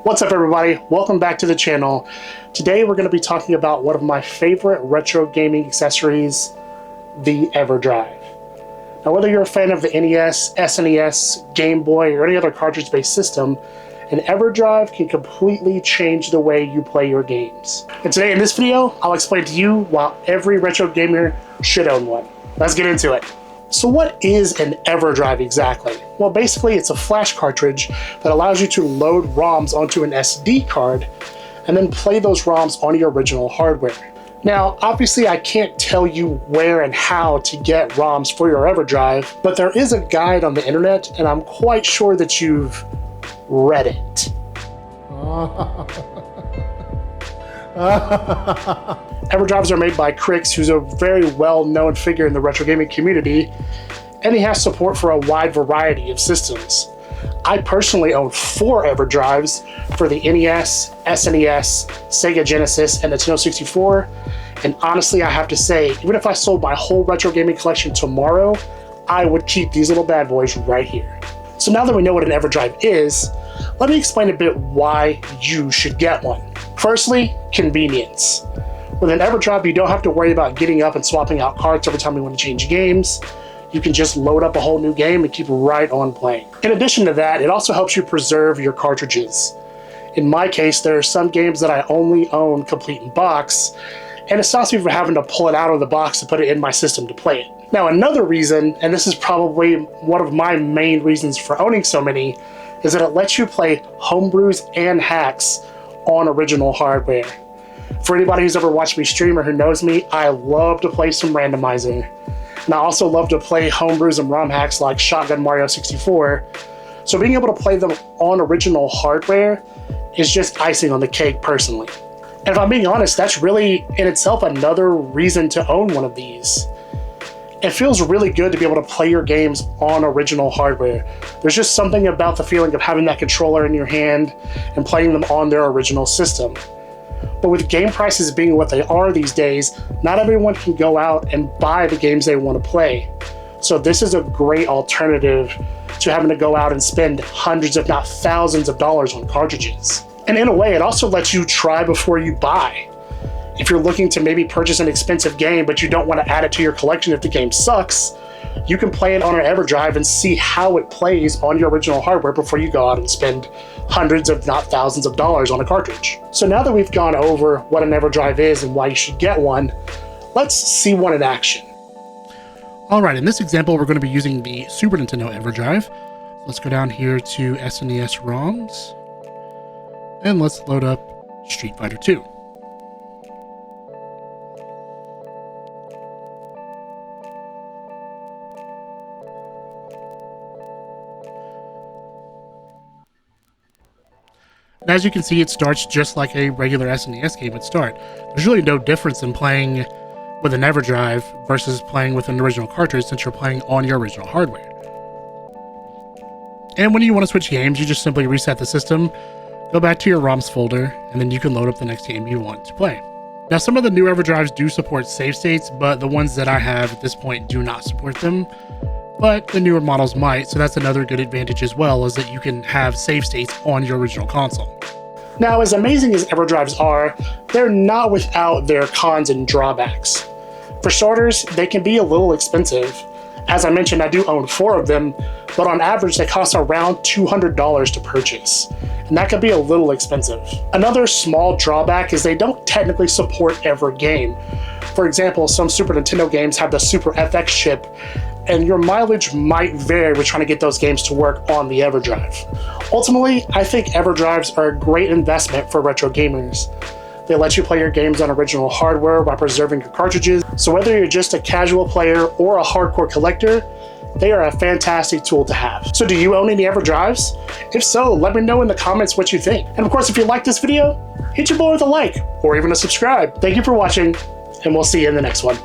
What's up everybody? Welcome back to the channel. Today we're going to be talking about one of my favorite retro gaming accessories, the Everdrive. Now whether you're a fan of the NES, SNES, Game Boy, or any other cartridge-based system, an Everdrive can completely change the way you play your games. And today in this video, I'll explain to you why every retro gamer should own one. Let's get into it. So what is an Everdrive exactly? Well, basically it's a flash cartridge that allows you to load ROMs onto an SD card and then play those ROMs on your original hardware. Now, obviously I can't tell you where and how to get ROMs for your Everdrive, but there is a guide on the internet and I'm quite sure that you've read it. Everdrives are made by Crix, who's a very well-known figure in the retro gaming community, and he has support for a wide variety of systems. I personally own 4 Everdrives for the NES, SNES, Sega Genesis, and Nintendo 64, and honestly I have to say, even if I sold my whole retro gaming collection tomorrow, I would keep these little bad boys right here. So now that we know what an Everdrive is, let me explain a bit why you should get one. Firstly, convenience. With an Everdrive, you don't have to worry about getting up and swapping out carts every time you want to change games. You can just load up a whole new game and keep right on playing. In addition to that, it also helps you preserve your cartridges. In my case, there are some games that I only own complete in box, and it stops me from having to pull it out of the box and put it in my system to play it. Now, another reason, and this is probably one of my main reasons for owning so many, is that it lets you play homebrews and hacks on original hardware. For anybody who's ever watched me stream or who knows me, I love to play some randomizer. And I also love to play homebrews and ROM hacks like Shotgun Mario 64. So being able to play them on original hardware is just icing on the cake personally. And if I'm being honest, that's really in itself another reason to own one of these. It feels really good to be able to play your games on original hardware. There's just something about the feeling of having that controller in your hand and playing them on their original system. But with game prices being what they are these days, not everyone can go out and buy the games they want to play. So this is a great alternative to having to go out and spend hundreds if not thousands of dollars on cartridges. And in a way, it also lets you try before you buy. If you're looking to maybe purchase an expensive game, but you don't want to add it to your collection if the game sucks, you can play it on an Everdrive and see how it plays on your original hardware before you go out and spend hundreds if not thousands of dollars on a cartridge. So now that we've gone over what an Everdrive is and why you should get one, let's see one in action. Alright, in this example we're going to be using the Super Nintendo Everdrive. Let's go down here to SNES ROMs, and let's load up Street Fighter 2. And as you can see, it starts just like a regular SNES game would start. There's really no difference in playing with an Everdrive versus playing with an original cartridge since you're playing on your original hardware. And when you want to switch games, you just simply reset the system, go back to your ROMs folder, and then you can load up the next game you want to play. Now, some of the new Everdrives do support save states, but the ones that I have at this point do not support them. But the newer models might, so that's another good advantage as well, is that you can have save states on your original console. Now, as amazing as Everdrives are, they're not without their cons and drawbacks. For starters, they can be a little expensive. As I mentioned, I do own 4 of them, but on average they cost around $200 to purchase, and that can be a little expensive. Another small drawback is they don't technically support every game. For example, some Super Nintendo games have the Super FX chip, and your mileage might vary with trying to get those games to work on the Everdrive. Ultimately, I think Everdrives are a great investment for retro gamers. They let you play your games on original hardware while preserving your cartridges, so whether you're just a casual player or a hardcore collector, they are a fantastic tool to have. So do you own any Everdrives? If so, let me know in the comments what you think. And of course, if you like this video, hit your boy with a like or even a subscribe. Thank you for watching, and we'll see you in the next one.